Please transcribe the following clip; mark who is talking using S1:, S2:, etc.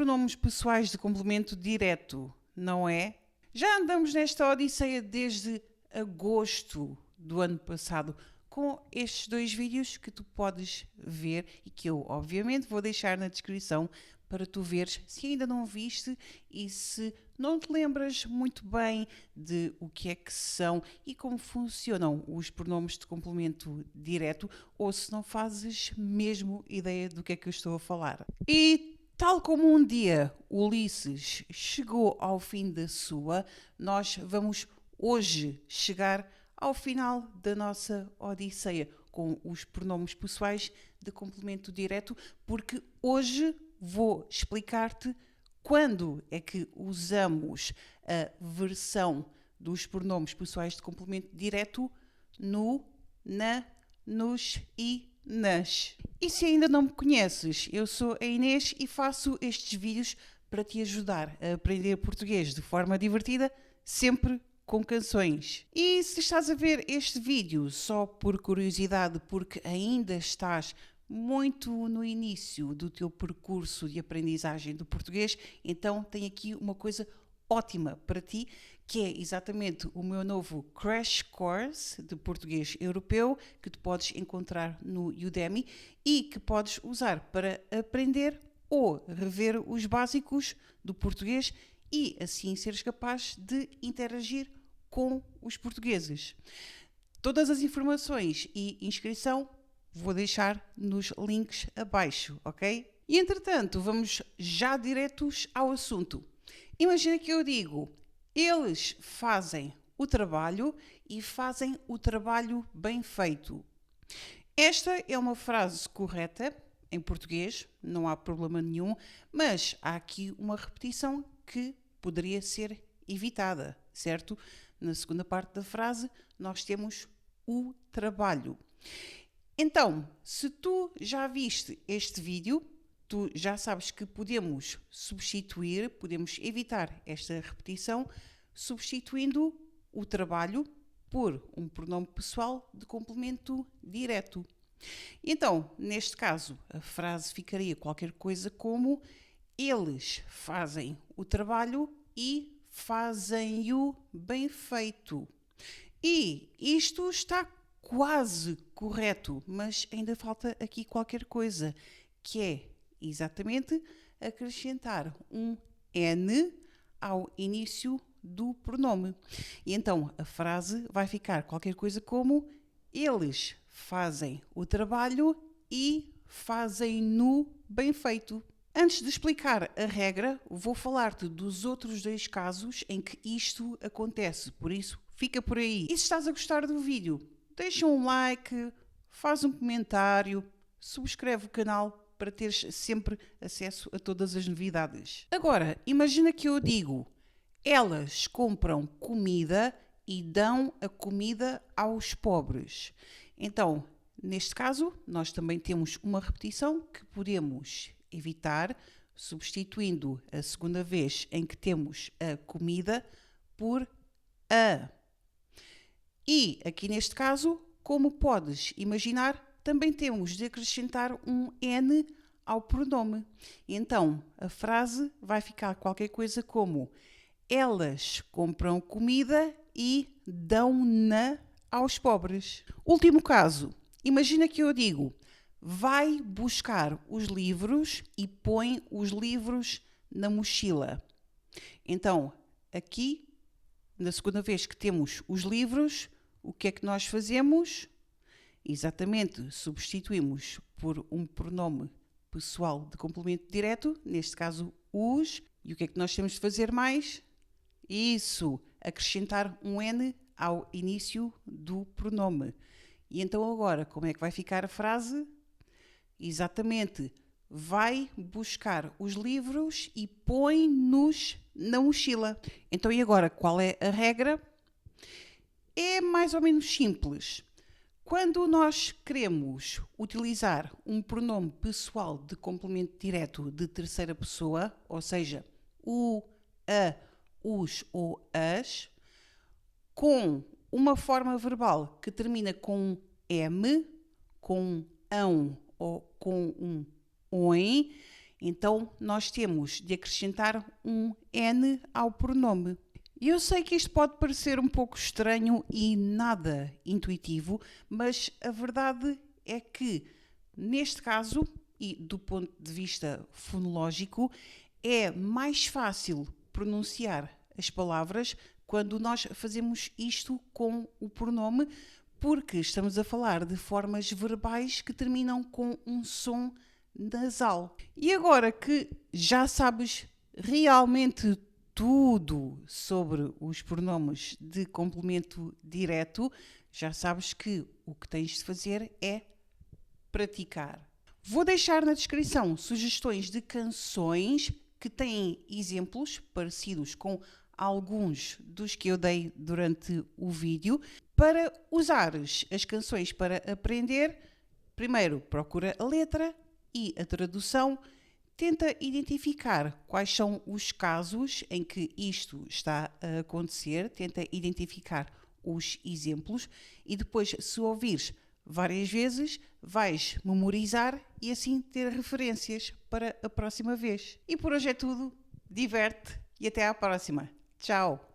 S1: pronomes pessoais de complemento direto, não é? Já andamos nesta odisseia desde agosto do ano passado com estes 2 vídeos que tu podes ver e que eu, obviamente, vou deixar na descrição para tu veres se ainda não viste e se não te lembras muito bem de o que é que são e como funcionam os pronomes de complemento direto ou se não fazes mesmo ideia do que é que eu estou a falar. E tal como um dia Ulisses chegou ao fim da sua, nós vamos hoje chegar ao final da nossa odisseia com os pronomes pessoais de complemento direto, porque hoje vou explicar-te quando é que usamos a versão dos pronomes pessoais de complemento direto no, na, nos e nas. E se ainda não me conheces, eu sou a Inês e faço estes vídeos para te ajudar a aprender português de forma divertida, sempre com canções. E se estás a ver este vídeo só por curiosidade, porque ainda estás muito no início do teu percurso de aprendizagem do português, então tenho aqui uma coisa ótima para ti, que é exatamente o meu novo Crash Course de português europeu, que tu podes encontrar no Udemy e que podes usar para aprender ou rever os básicos do português e assim seres capaz de interagir com os portugueses. Todas as informações e inscrição vou deixar nos links abaixo, ok? E entretanto, vamos já diretos ao assunto. Imagina que eu digo, eles fazem o trabalho e fazem o trabalho bem feito. Esta é uma frase correta em português, não há problema nenhum, mas há aqui uma repetição que poderia ser evitada, certo? Na segunda parte da frase, nós temos o trabalho. Então, se tu já viste este vídeo, tu já sabes que podemos substituir, podemos evitar esta repetição, substituindo o trabalho por um pronome pessoal de complemento direto. Então, neste caso, a frase ficaria qualquer coisa como eles fazem o trabalho e fazem-o bem feito. E isto está quase correto, mas ainda falta aqui qualquer coisa, que é exatamente acrescentar um N ao início do pronome. E então a frase vai ficar qualquer coisa como eles fazem o trabalho e fazem-no bem feito. Antes de explicar a regra, vou falar-te dos outros 2 casos em que isto acontece, por isso fica por aí. E se estás a gostar do vídeo, deixa um like, faz um comentário, subscreve o canal para teres sempre acesso a todas as novidades. Agora, imagina que eu digo, elas compram comida e dão a comida aos pobres. Então, neste caso, nós também temos uma repetição que podemos evitar, substituindo a segunda vez em que temos a comida por a. E aqui neste caso, como podes imaginar, também temos de acrescentar um N ao pronome. Então, a frase vai ficar qualquer coisa como elas compram comida e dão-na aos pobres. Último caso, imagina que eu digo, vai buscar os livros e põe os livros na mochila. Então, aqui, na segunda vez que temos os livros, o que é que nós fazemos? Exatamente, substituímos por um pronome pessoal de complemento direto, neste caso os, e o que é que nós temos de fazer mais? Isso, acrescentar um N ao início do pronome. E então agora, como é que vai ficar a frase? Exatamente, vai buscar os livros e põe-nos na mochila. Então e agora, qual é a regra? É mais ou menos simples. Quando nós queremos utilizar um pronome pessoal de complemento direto de terceira pessoa, ou seja, o, a, os ou as, com uma forma verbal que termina com um M, com um ão ou com um oem, Então, nós temos de acrescentar um N ao pronome. E eu sei que isto pode parecer um pouco estranho e nada intuitivo, mas a verdade é que, neste caso, e do ponto de vista fonológico, é mais fácil pronunciar as palavras quando nós fazemos isto com o pronome, porque estamos a falar de formas verbais que terminam com um som nasal. E agora que já sabes realmente tudo sobre os pronomes de complemento direto, já sabes que o que tens de fazer é praticar. Vou deixar na descrição sugestões de canções que têm exemplos parecidos com alguns dos que eu dei durante o vídeo. Para usares as canções para aprender, primeiro procura a letra e a tradução. Tenta identificar quais são os casos em que isto está a acontecer, tenta identificar os exemplos e depois, se ouvires várias vezes, vais memorizar e assim ter referências para a próxima vez. E por hoje é tudo. Diverte e até à próxima. Tchau!